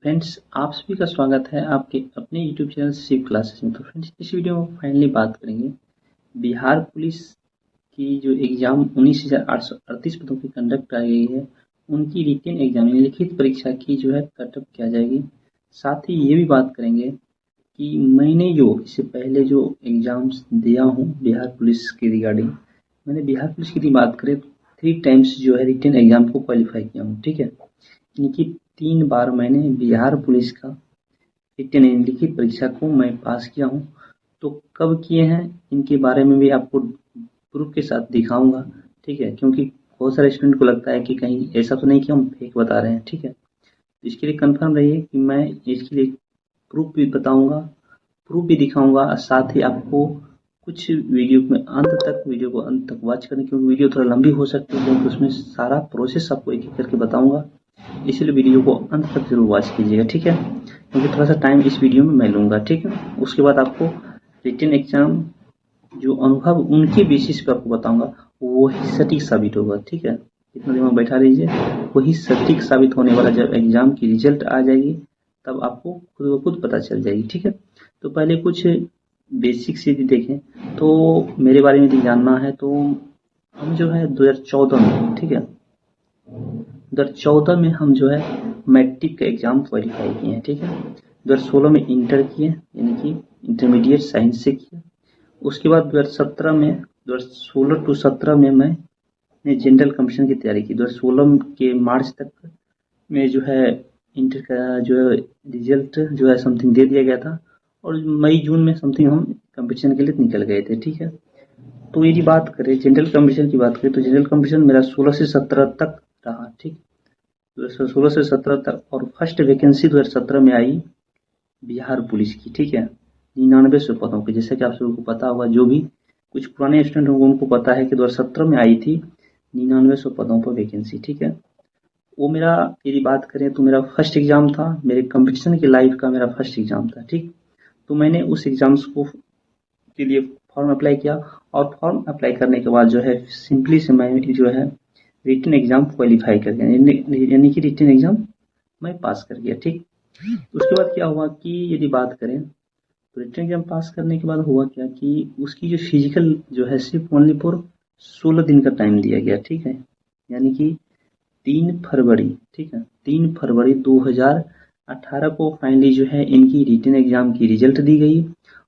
Friends, आप सभी का स्वागत है आपके अपने यूट्यूब चैनल शिव क्लासेस में। तो फ्रेंड्स, इस वीडियो में फाइनली बात करेंगे बिहार पुलिस की जो एग्जाम 19,838 पदों की कंडक्ट कराई गई है, उनकी रिटन एग्जाम यानी लिखित परीक्षा की जो है कटअप क्या जाएगी। साथ ही ये भी बात करेंगे कि मैंने जो इससे पहले जो एग्जाम्स दिया हूँ बिहार पुलिस की रिगार्डिंग, मैंने बिहार पुलिस की बात करें 3 टाइम्स जो है रिटन एग्जाम को क्वालिफाई किया हूँ। ठीक है, इनकी 3 बार मैंने बिहार पुलिस का रिटन यानी लिखित परीक्षा को मैं पास किया हूँ। तो कब किए हैं इनके बारे में भी आपको प्रूफ के साथ दिखाऊंगा। ठीक है, क्योंकि बहुत सारे स्टूडेंट को लगता है कि कहीं ऐसा तो नहीं कि हम फेक बता रहे हैं। ठीक है, तो इसके लिए कंफर्म रहिए कि मैं इसके लिए प्रूफ भी बताऊंगा, प्रूफ भी दिखाऊंगा और साथ ही आपको कुछ वीडियो में वीडियो को अंत तक वॉच करें, क्योंकि वीडियो थोड़ा लंबी हो सकती है, क्योंकि उसमें सारा प्रोसेस आपको एक एक करके बताऊंगा। इसलिए वीडियो को अंत तक जरूर वॉच कीजिएगा। ठीक है, क्योंकि थोड़ा सा टाइम इस वीडियो में मैं लूँगा। ठीक है, उसके बाद आपको रिटन एग्जाम जो अनुभव उनके बेसिस पे आपको बताऊंगा वही सटीक साबित होगा। ठीक है, इतना दिमाग बैठा लीजिए, वही सटीक साबित होने वाला जब एग्जाम की रिजल्ट आ जाएगी तब आपको खुद ब खुद पता चल जाएगी। ठीक है, तो पहले कुछ बेसिक से यदि देखें तो मेरे बारे में यदि जानना है तो हम जो है 2014 में, ठीक है, 2014 में हम जो है मैट्रिक का एग्जाम क्वालिफाई किए हैं। ठीक है, 2016 में इंटर किए यानी कि इंटरमीडिएट साइंस से किया। उसके बाद 2017 में 2016 टू 17 में मैंने जनरल कमीशन की तैयारी की। 2016 के मार्च तक में जो है इंटर का जो है रिजल्ट जो है समथिंग दे दिया गया था और मई जून में समथिंग हम कंपटीशन के लिए निकल गए थे। ठीक है, तो यदि बात करें जनरल कमीशन की बात करें तो जनरल कमीशन मेरा 16 से 17 तक रहा। ठीक, 2016 से 17 तक, और फर्स्ट वैकेंसी 2017 में आई बिहार पुलिस की। ठीक है, 99 पदों की, जैसे कि आप सबको पता होगा, जो भी कुछ पुराने स्टूडेंट होंगे उनको पता है कि 2017 में आई थी 99 पदों पर वैकेंसी। ठीक है, वो मेरा यदि बात करें तो मेरा फर्स्ट एग्जाम था, मेरे कंपटीशन की लाइफ का मेरा फर्स्ट एग्जाम था। ठीक, तो मैंने उस एग्जाम्स को के लिए फॉर्म अप्लाई किया और फॉर्म अप्लाई करने के बाद जो है सिंपली से मैं जो है रिटन एग्जाम क्वालिफाई कर गया, यानी कि रिटन एग्जाम मैं पास कर गया। ठीक, उसके बाद क्या हुआ कि यदि बात करें तो रिटन एग्जाम पास करने के बाद हुआ क्या कि उसकी जो फिजिकल जो है सिर्फ ओनली फॉर 16 दिन का टाइम दिया गया। ठीक है, यानी कि 3 फरवरी, ठीक है, 3 फरवरी 2018 को फाइनली जो है इनकी रिटन एग्जाम की रिजल्ट दी गई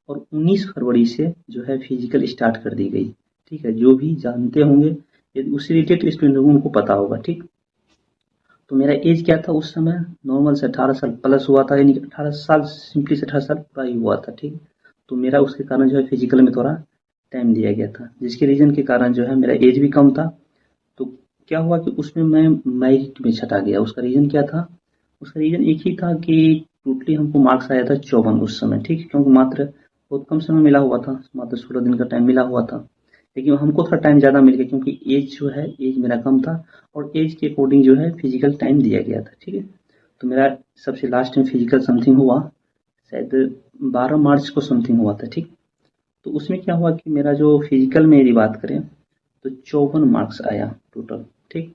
और 19 फरवरी से जो है फिजिकल स्टार्ट कर दी गई। ठीक है, जो भी जानते होंगे यदि उससे रिलेटेड स्टूडेंट होंगे उनको पता होगा। ठीक, तो मेरा एज क्या था उस समय, नॉर्मल से 18 साल प्लस हुआ था, यानी कि 18 साल सिंपली से 18 साल पूरा ही हुआ था। ठीक, तो मेरा उसके कारण जो है फिजिकल में थोड़ा टाइम दिया गया था, जिसके रीजन के कारण जो है मेरा एज भी कम था। तो क्या हुआ कि उसमें मैं मेरिट में छटा गया। उसका रीजन क्या था? उसका रीजन एक ही था कि टोटली हमको मार्क्स आया था 54 उस समय। ठीक, क्योंकि मात्र बहुत कम समय मिला हुआ था, मात्र 16 दिन का टाइम मिला हुआ था, लेकिन हमको थोड़ा टाइम ज़्यादा मिल गया क्योंकि एज जो है एज मेरा कम था और एज के अकॉर्डिंग जो है फिजिकल टाइम दिया गया था। ठीक है, तो मेरा सबसे लास्ट में फिजिकल समथिंग हुआ शायद 12 मार्च को समथिंग हुआ था। ठीक, तो उसमें क्या हुआ कि मेरा जो फिजिकल में यदि बात करें तो 54 मार्क्स आया टोटल। ठीक,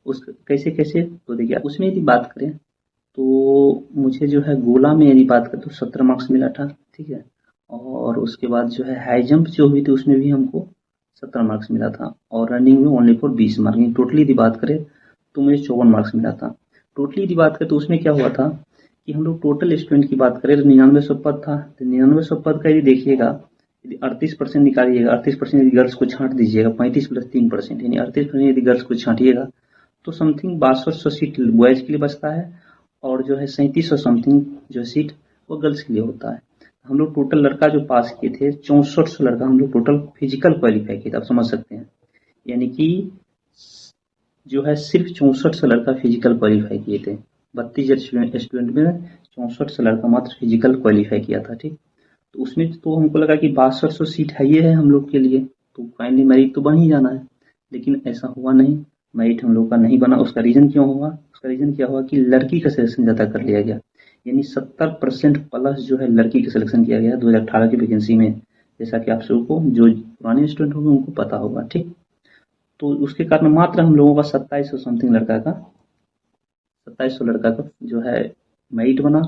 उस कैसे कैसे तो देखिए उसमें यदि बात करें तो मुझे जो है गोला में यदि बात करें तो 17 मार्क्स मिला था। ठीक है, और उसके बाद जो है हाई जंप जो हुई थी उसमें भी हमको 17 मार्क्स मिला था और रनिंग में ओनली फॉर 20 मार्क्स। टोटली यदि बात करें तो मुझे 54 मार्क्स मिला था। टोटली यदि बात करें तो उसमें क्या हुआ था कि हम लोग टोटल स्टूडेंट की बात करें तो 99 पद था। तो 99 पद का यदि देखिएगा, यदि 38% निकालिएगा, 38% यदि गर्ल्स को छांट दीजिएगा, 35 प्लस 3% यानी 38% यदि गर्ल्स को छांटिएगा तो समथिंग 6200 सीट बॉयज के लिए बचता है और जो है 3700 समथिंग जो सीट वो गर्ल्स के लिए होता है। हम लोग टोटल लड़का जो पास किए थे 6400 लड़का हम लोग टोटल फिजिकल क्वालिफाई किए थे, आप समझ सकते हैं। यानी कि जो है सिर्फ 6400 लड़का फिजिकल क्वालिफाई किए थे। 32 स्टूडेंट में 6400 लड़का मात्र फिजिकल क्वालिफाई किया था। ठीक, तो उसमें तो हमको लगा कि 6200 सीट है, ये है हम लोग के लिए, तो फाइनली मेरिट तो बन ही जाना है, लेकिन ऐसा हुआ नहीं। मेरिट हम लोग का नहीं बना। उसका रीजन क्यों हुआ? उसका रीजन क्या हुआ कि लड़की का सिलेक्शन ज़्यादा कर लिया गया, यानी 70% प्लस जो है लड़की का सिलेक्शन किया गया 2018 की वैकेंसी में, जैसा कि आप सबको जो पुराने स्टूडेंट होंगे उनको पता होगा। ठीक, तो उसके कारण मात्र हम लोगों का 2700 समथिंग लड़का का 2700 लड़का का जो है मेरिट बना।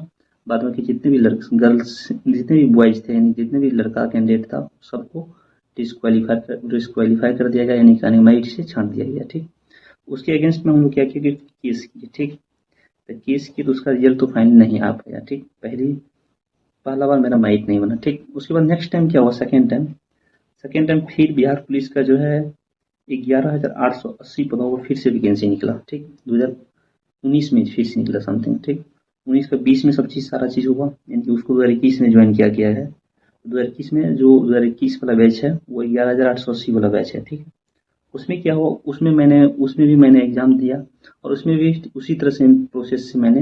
बाद में कि जितने भी गर्ल्स जितने भी बॉयज थे यानी जितने भी लड़का कैंडिडेट था सबको डिस्क्वालीफाई कर दिया गया, यानी मेरिट से छांट दिया गया। ठीक, उसके अगेंस्ट में हम लोग क्या किए कि केस किए। ठीक, तो केस किए तो उसका रिजल्ट तो फाइनल नहीं आ पाया। ठीक, पहला बार मेरा मेरिट नहीं बना। ठीक, उसके बाद नेक्स्ट टाइम क्या हुआ, सेकेंड टाइम फिर बिहार पुलिस का जो है 11,880 पदों पर फिर से वैकेंसी निकला। ठीक, 2019 में फिर से निकला समथिंग। ठीक, 19 का 20 में सब चीज़ सारा चीज़ हुआ, यानी कि उसको 2021 में ज्वाइन किया गया है। 2021 में जो 2021 वाला बैच है वो 11,880 वाला बैच है। ठीक, उसमें क्या हुआ, उसमें भी मैंने एग्जाम दिया और उसमें भी उसी तरह से प्रोसेस से मैंने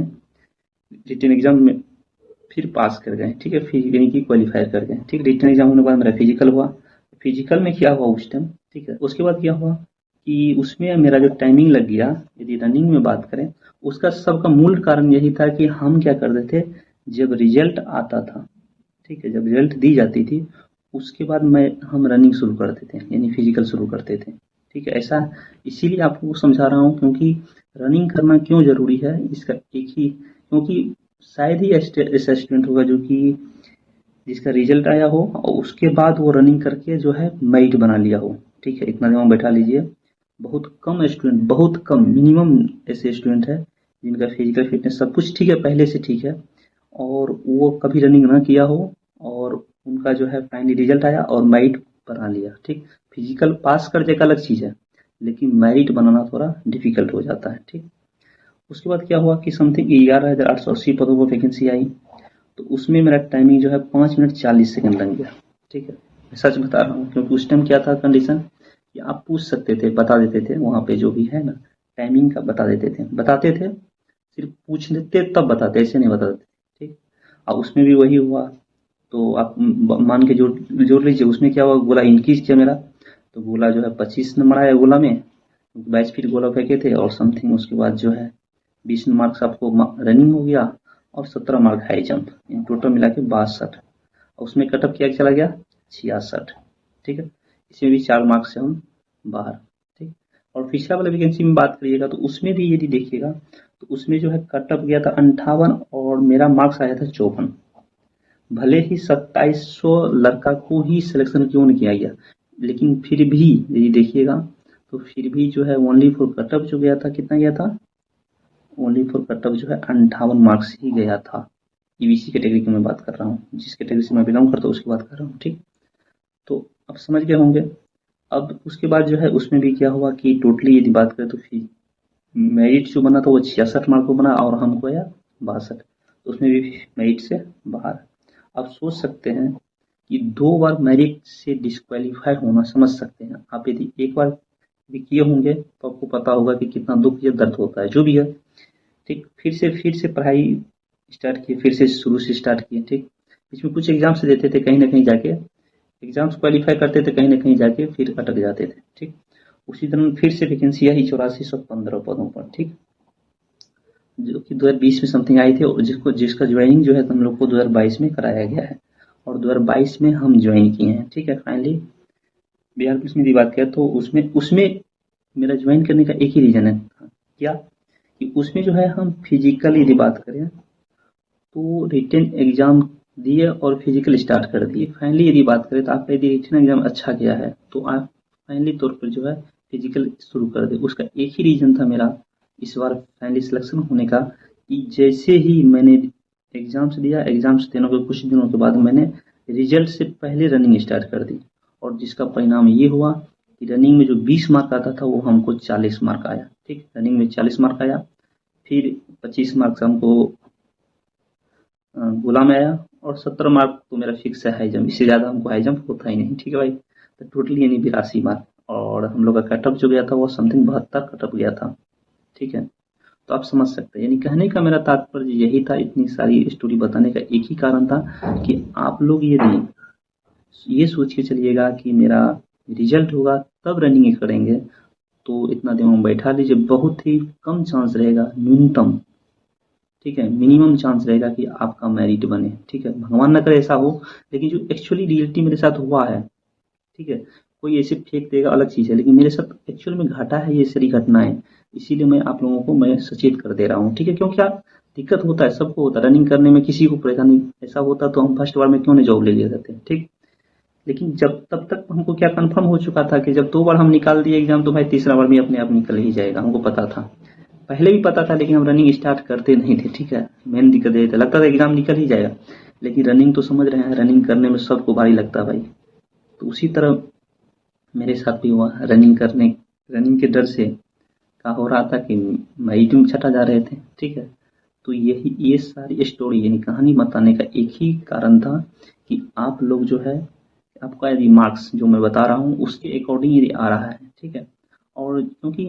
रिटन एग्जाम में फिर पास कर गए। ठीक है, फिर यानी कि क्वालिफाई कर गए। ठीक, रिटन एग्जाम होने के बाद मेरा फिजिकल हुआ। फिजिकल में क्या हुआ उस टाइम, ठीक है, उसके बाद क्या हुआ कि उसमें मेरा जो टाइमिंग लग गया, यदि रनिंग में बात करें, उसका सबका मूल कारण यही था कि हम क्या करते थे, जब रिजल्ट आता था, ठीक है, जब रिजल्ट दी जाती थी उसके बाद हम रनिंग शुरू करते थे, यानी फिजिकल शुरू करते थे। ठीक है, ऐसा इसीलिए आपको समझा रहा हूँ क्योंकि रनिंग करना क्यों जरूरी है, इसका एक ही, क्योंकि शायद ही ऐसा स्टूडेंट होगा जो कि जिसका रिजल्ट आया हो और उसके बाद वो रनिंग करके जो है मेरिट बना लिया हो। ठीक है, इतना दिमाग बैठा लीजिए, बहुत कम मिनिमम ऐसे स्टूडेंट है जिनका फिजिकल फिटनेस सब कुछ ठीक है, पहले से ठीक है, और वो कभी रनिंग ना किया हो और उनका जो है फाइनली रिजल्ट आया और मेरिट बना लिया। ठीक, फिजिकल पास कर जाए अलग चीज़ है, लेकिन मेरिट बनाना थोड़ा डिफिकल्ट हो जाता है। ठीक, उसके बाद क्या हुआ कि समथिंग 11,880 पदों पर वैकेंसी आई, तो उसमें मेरा टाइमिंग जो है 5 मिनट 40 सेकंड लग गया। ठीक है, मैं सच बता रहा हूँ क्योंकि उस टाइम क्या था कंडीशन कि आप पूछ सकते थे, बता देते थे वहाँ पे जो भी है ना, टाइमिंग का बताते थे, सिर्फ पूछ लेते तब बताते, ऐसे नहीं बताते। ठीक, अब उसमें भी वही हुआ, तो आप मान के जोड़ लीजिए, उसमें क्या हुआ, गोला इंक्रीज किया मेरा, तो गोला जो है 25 नंबर आया गोला में, 22 फीट गोला फेंके थे और समथिंग उसके बाद जो है 20 मार्क्स आपको रनिंग हो गया और 17 मार्क हाई जंप, टोटल मिला के 62, और उसमें कटअप क्या चला गया 66। ठीक है, इसमें भी 4 मार्क्स से हम बाहर। ठीक, और पिछला वाला वैकेंसी में बात करिएगा तो उसमें भी यदि देखिएगा तो उसमें जो है कटअप गया था 58 और मेरा मार्क्स आया था 54। भले ही 2700 लड़का को ही सिलेक्शन क्यों नहीं किया गया, लेकिन फिर भी यदि देखिएगा तो फिर भी जो है ओनली फॉर कटअप जो गया था, कितना गया था, ओनली फॉर कटअप जो है 58 मार्क्स ही गया था। ईबीसी कैटेगरी की मैं बात कर रहा हूँ, जिस कैटेगरी से मैं बिलोंग करता हूँ उसकी बात कर रहा हूँ। ठीक, तो अब समझ गए होंगे। अब उसके बाद जो है उसमें भी क्या हुआ कि टोटली यदि बात करें तो फिर मेरिट जो बना था वो 66 मार्क को बना और हमको आया 62, तो उसमें भी मेरिट से बाहर। आप सोच सकते हैं कि 2 बार मेरिट से डिस्क्वालीफाई होना, समझ सकते हैं आप, यदि एक बार भी किए होंगे तो आपको पता होगा कि कितना दुख या दर्द होता है, जो भी है। ठीक, फिर से पढ़ाई स्टार्ट किए, फिर से शुरू से स्टार्ट किए। ठीक, इसमें कुछ एग्जाम्स देते थे, कहीं ना कहीं जाके एग्जाम्स क्वालिफाई करते थे, कहीं ना कहीं जाके फिर अटक जाते थे। ठीक, उसी तरह फिर से वैकेंसी आई 8415 पदों पर। ठीक, जो कि 2020 में समथिंग आई थी और जिसका ज्वाइनिंग जो है हम लोग को 2022 में कराया गया है और 2022 में हम ज्वाइन किए हैं। ठीक है, फाइनली बिहार पुलिस में यदि बात करें तो उसमें उसमें मेरा ज्वाइन करने का एक ही रीजन है, क्या कि उसमें जो है हम फिजिकल यदि बात करें तो रिटन एग्जाम दिए और फिजिकल स्टार्ट कर दिए। फाइनली यदि बात करें तो आपका यदि रिटन एग्जाम अच्छा गया है तो आप फाइनली तौर पर जो है फिजिकल शुरू कर दे। उसका एक ही रीजन था मेरा इस बार फाइनली सिलेक्शन होने का कि जैसे ही मैंने एग्जाम्स दिया, एग्जाम्स देने के कुछ दिनों के बाद मैंने रिजल्ट से पहले रनिंग स्टार्ट कर दी और जिसका परिणाम ये हुआ कि रनिंग में जो 20 मार्क आता था वो हमको 40 मार्क आया। ठीक, रनिंग में 40 मार्क आया, फिर 25 मार्क्स हमको गोला में आया और 17 मार्क तो मेरा फिक्स है हाई जंप, इससे ज़्यादा हमको हाई जंप होता ही नहीं। ठीक है भाई, तो टोटली यानी 82 मार्क और हम लोग का कटअप जो गया था वो समथिंग 72 कटअप गया था। ठीक है, तो आप समझ सकते हैं, यानी कहने का मेरा तात्पर्य यही था, इतनी सारी स्टोरी बताने का एक ही कारण था कि आप लोग यदि ये सोच के चलिएगा कि मेरा रिजल्ट होगा तब रनिंग करेंगे तो इतना दिमाग बैठा लीजिए, बहुत ही कम चांस रहेगा, न्यूनतम, ठीक है, मिनिमम चांस रहेगा कि आपका मेरिट बने। ठीक है, भगवान ना करे ऐसा हो, लेकिन जो एक्चुअली रियलिटी मेरे साथ हुआ है, ठीक है, कोई ऐसे फेंक देगा अलग चीज़ है, लेकिन मेरे साथ एक्चुअल में घटा है ये सारी घटनाएं, इसीलिए मैं आप लोगों को मैं सचेत कर दे रहा हूँ। ठीक है, क्योंकि दिक्कत होता है, सबको होता है, रनिंग करने में किसी को परेशानी ऐसा होता तो हम फर्स्ट बार में क्यों नहीं जॉब ले लिया करते, ठीक। लेकिन जब तब तक हमको क्या कंफर्म हो चुका था कि जब 2 बार हम निकाल दिए एग्जाम तो भाई तीसरा बार भी अपने आप निकल ही जाएगा, हमको पता था, पहले भी पता था, लेकिन हम रनिंग स्टार्ट करते नहीं थे, ठीक है। मेन दिक्कत यही था, लगता था एग्जाम निकल ही जाएगा, लेकिन रनिंग तो समझ रहे हैं, रनिंग करने में सबको भारी लगता है भाई। तो उसी तरह मेरे साथ भी हुआ, रनिंग के डर से क्या हो रहा था कि मेरिट में छँटा जा रहे थे, ठीक है। तो ये सारी स्टोरी यानी कहानी बताने का एक ही कारण था कि आप लोग जो है, आपका यदि मार्क्स जो मैं बता रहा हूँ उसके अकॉर्डिंग यदि आ रहा है, ठीक है। और क्योंकि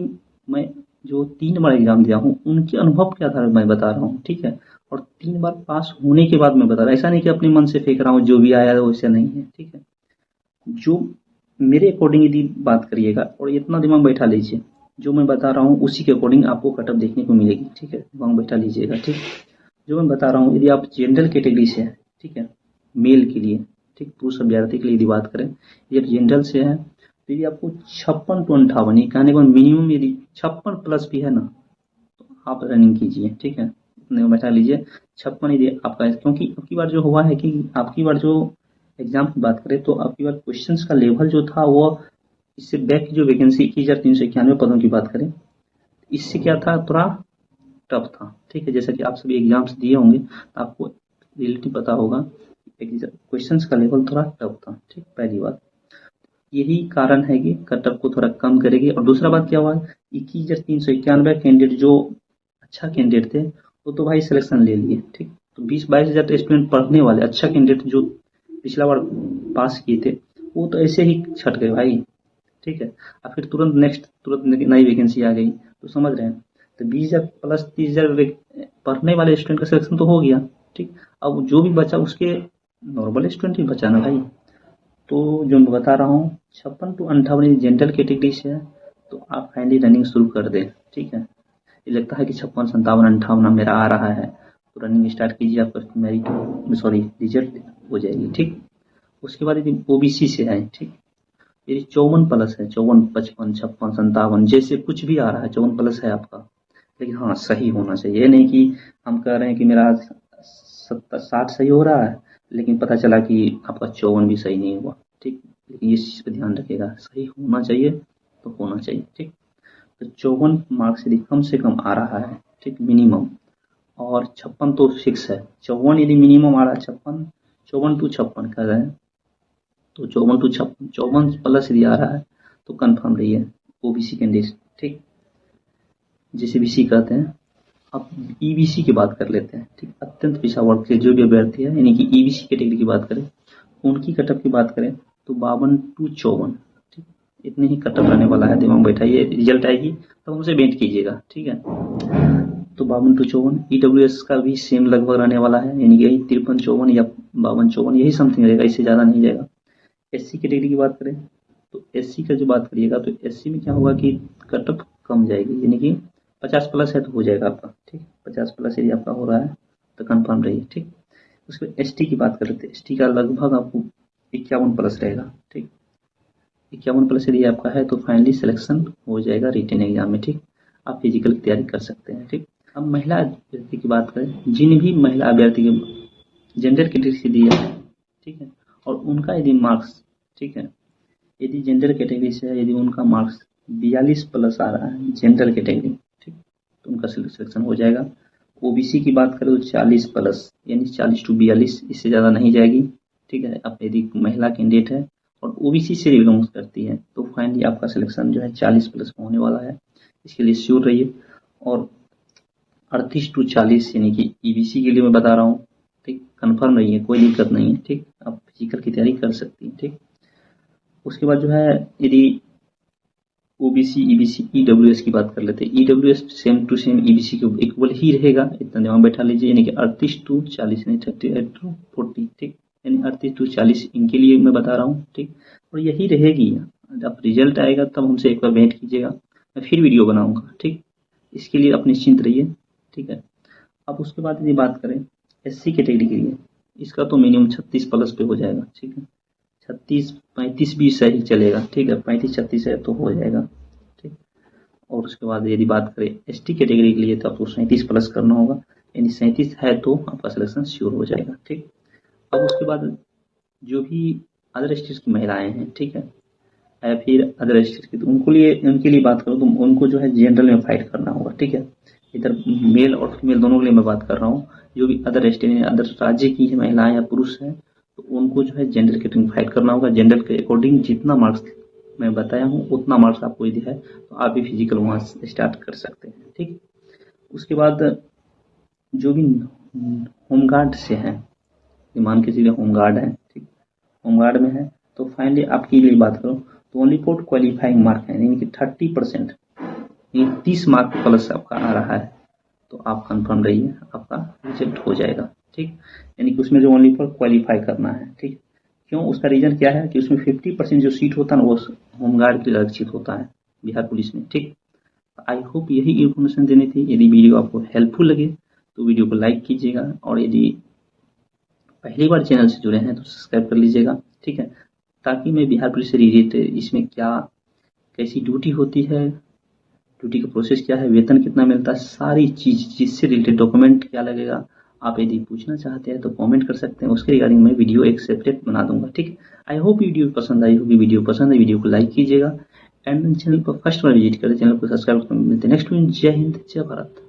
मैं जो 3 बार एग्जाम दिया हूँ उनके अनुभव के आधार पर मैं बता रहा हूँ, ठीक है। और 3 बार पास होने के बाद मैं बता रहा हूँ, ऐसा नहीं कि अपने मन से फेंक रहा हूँ, जो भी आया वैसे नहीं है, ठीक है। जो मेरे अकॉर्डिंग यदि बात करिएगा और इतना दिमाग बैठा लीजिए, जो मैं बता रहा हूँ उसी के अकॉर्डिंग आपको कटअप देखने को मिलेगी, ठीक है। दिमाग बैठा लीजिएगा, ठीक। जो मैं बता रहा हूँ यदि आप जनरल कैटेगरी से हैं, ठीक है, मेल के लिए, ठीक, पुरुष अभ्यर्थी के लिए यदि बात करें, यदि जनरल से है तो यदि आपको 56 टू 58 ये कहने का मिनिमम यदि 56 प्लस भी है ना तो आप रनिंग कीजिए, ठीक है। इतने बैठा लीजिए 56 यदि आपका, क्योंकि आपकी बार जो हुआ है कि आपकी बार जो एग्जाम की बात करें तो आपकी बार क्वेश्चंस का लेवल जो था वो इससे बैक की जो वैकेंसी 21,391 पदों की बात करें, इससे क्या था, थोड़ा टफ था, ठीक है। जैसा कि आप सभी एग्जाम्स दिए होंगे तो आपको रिलेटिव पता होगा, क्वेश्चंस का लेवल थोड़ा टफ था, ठीक। पहली बात यही कारण है कि कटअप को थोड़ा कम करेगी। और दूसरा बात क्या हुआ, 21,391 कैंडिडेट जो अच्छा कैंडिडेट थे वो तो भाई सिलेक्शन ले लिए, ठीक। तो 20-22 हज़ार स्टूडेंट पढ़ने वाले अच्छा कैंडिडेट जो पिछला बार पास किए थे वो तो ऐसे ही छट गए भाई, ठीक है। और फिर तुरंत नई वैकेंसी आ गई, तो समझ रहे हैं। तो 20,000 प्लस 30,000 पढ़ने वाले स्टूडेंट का सिलेक्शन तो हो गया, ठीक। अब जो भी बचा उसके नॉर्मल स्टूडेंट ही बचा ना भाई। तो जो मैं बता रहा हूँ 56 टू 58 जनरल कैटेगरी से है तो आप फाइनली रनिंग शुरू कर दें, ठीक है। ये लगता है कि 56 57 58 मेरा आ रहा है तो रनिंग स्टार्ट कीजिए, आपका मेरिट सॉरी रिजल्ट हो जाएगी, ठीक। उसके बाद यदि ओबीसी से है, ठीक, यदि 54 प्लस है, 54 55 56 57 जैसे कुछ भी आ रहा है, 54 प्लस है आपका, लेकिन हाँ सही होना चाहिए। ये नहीं कि हम कह रहे हैं कि मेरा 60 सही हो रहा है लेकिन पता चला कि आपका 54 भी सही नहीं हुआ, ठीक। लेकिन इस चीज़ पर ध्यान रखिएगा, सही होना चाहिए तो होना चाहिए, ठीक। तो 54 मार्क्स यदि कम से कम आ रहा है, ठीक, मिनिमम, और 56 तो फिक्स है, 54 यदि मिनिमम आ रहा है, 56 54 टू 56 कर रहे हैं तो 54 टू 54 प्लस यदि आ रहा है तो कंफर्म रहिए ओबीसी कैंडिडेट, ठीक, जिसे बीसी कहते हैं। अब ईबीसी की बात कर लेते हैं, ठीक। अत्यंत पिछड़ा वर्ग के जो भी अभ्यर्थी है यानी कि ईबीसी कैटेगरी की बात करें, उनकी कटअप की बात करें तो 52 टू 54, ठीक, इतने ही कटअप रहने वाला है। दिमाग बैठाइए, रिजल्ट आएगी तो हमसे वेट कीजिएगा, ठीक है। तो 52 टू 54 ईडब्ल्यूएस का भी सेम लगभग रहने वाला है, यानी कि यही 53-54 या 52-54 यही समथिंग रहेगा, इससे ज़्यादा नहीं जाएगा। एससी कैटेगरी की बात करें तो एससी का जो बात करिएगा तो एससी में क्या होगा कि कटअप कम जाएगी, यानी कि 50 प्लस है तो हो जाएगा आपका, ठीक। 50 प्लस यदि आपका हो रहा है तो कंफर्म रहिए, ठीक। उसके बाद एसटी की बात कर लेते हैं, एसटी का लगभग आपको 51 प्लस रहेगा, ठीक। 51 प्लस यदि आपका है तो फाइनली सिलेक्शन हो जाएगा रिटन एग्जाम में, ठीक। आप फिजिकल की तैयारी कर सकते हैं, ठीक। अब महिला अभ्यर्थी की बात करें, जिन भी महिला अभ्यर्थी के जेंडर कैटेगरी से दिया है, ठीक है, और उनका यदि मार्क्स, ठीक है, यदि जेंडर कैटेगरी से है, यदि उनका मार्क्स 42 प्लस आ रहा है जनरल कैटेगरी, ठीक, तो उनका सिलेक्शन हो जाएगा। ओबीसी की बात करें तो 40 प्लस यानी 40 टू 42, इससे ज़्यादा नहीं जाएगी, ठीक है। अब यदि महिला कैंडिडेट है और ओबीसी से बिलोंग करती है तो फाइनली आपका सिलेक्शन जो है 40 प्लस होने वाला है, इसके लिए श्योर रहिए। और 38 टू 40 यानी कि ईबीसी के लिए मैं बता रहा हूँ, ठीक, कन्फर्म रहिए, कोई दिक्कत नहीं है, ठीक। आप फिजिकल की तैयारी कर सकती हैं, ठीक। उसके बाद जो है यदि ओबीसी ईबीसी ईडब्ल्यूएस की बात कर लेते हैं, EWS same to same EBC के इक्वल ही रहेगा, इतना दिमाग बैठा लीजिए, यानी कि 38 टू 40 यानी 38 टू 40, ठीक, यानी 38 टू 40 इनके लिए मैं बता रहा हूँ, ठीक। और यही रहेगी, जब रिजल्ट आएगा तब हमसे एक बार भेंट कीजिएगा, मैं फिर वीडियो बनाऊंगा, ठीक। इसके लिए आप निश्चिंत रहिए, ठीक है। अब उसके बाद यदि बात करें एससी कैटेगरी के लिए, इसका तो मिनिमम 36 प्लस पे हो जाएगा, ठीक है। 36-35 भी सही चलेगा, ठीक है, 35-36 है तो हो जाएगा, ठीक। और उसके बाद यदि बात करें एसटी कैटेगरी के लिए तो आपको 37 प्लस करना होगा, यानी 37 है तो आपका सिलेक्शन श्योर हो जाएगा। ठीक, अब उसके बाद जो भी अदर स्टेट की महिलाएं हैं, ठीक है, या फिर अदर स्टेट की, तो उनके लिए बात करूँ तो उनको जो है जनरल में फाइट करना होगा। ठीक है, इधर मेल और फीमेल दोनों के लिए मैं बात कर रहा हूँ। जो भी अदर स्टेट अदर राज्य की महिलाएं या पुरुष हैं तो उनको जो है जनरल कैटेगरी में फाइट करना होगा। जनरल के अकॉर्डिंग जितना मार्क्स मैं बताया हूँ उतना मार्क्स आपको यदि है तो आप भी फिजिकल वहाँ से स्टार्ट कर सकते हैं। ठीक, उसके बाद जो भी होमगार्ड से हैं, मान के चलिए होमगार्ड है, ठीक, होमगार्ड में है तो फाइनली आपके लिए बात करूँ तो ओनली फॉर क्वालिफाइंग मार्क है, यानी कि 30%, 30 मार्क प्लस आपका आ रहा है तो आप कंफर्म रहिए, आपका रिजेक्ट हो जाएगा। ठीक, यानी कि उसमें जो ओनली फॉर क्वालिफाई करना है। ठीक, क्यों, उसका रीजन क्या है कि उसमें 50% जो सीट होता है ना वो होमगार्ड के लिए आरक्षित होता है बिहार पुलिस में। ठीक, आई होप यही इन्फॉर्मेशन देनी थी। यदि वीडियो आपको हेल्पफुल लगे तो वीडियो को लाइक कीजिएगा, और यदि पहली बार चैनल से जुड़े हैं तो सब्सक्राइब कर लीजिएगा। ठीक है, ताकि मैं बिहार पुलिस से रिलेटेड इसमें क्या कैसी ड्यूटी होती है, ड्यूटी का प्रोसेस क्या है, वेतन कितना मिलता है, सारी चीज जिससे रिलेटेड डॉक्यूमेंट क्या लगेगा, आप यदि पूछना चाहते हैं तो कमेंट कर सकते हैं, उसके रिगार्डिंग मैं वीडियो एक सेपरेट बना दूंगा। ठीक है, आई होप वीडियो पसंद आई होगी। वीडियो पसंद है वीडियो को लाइक कीजिएगा, एंड चैनल पर फर्स्ट बार विजिट करें चैनल को सब्सक्राइब कर। मिलते हैं नेक्स्ट वीडियो। जय हिंद, जय भारत।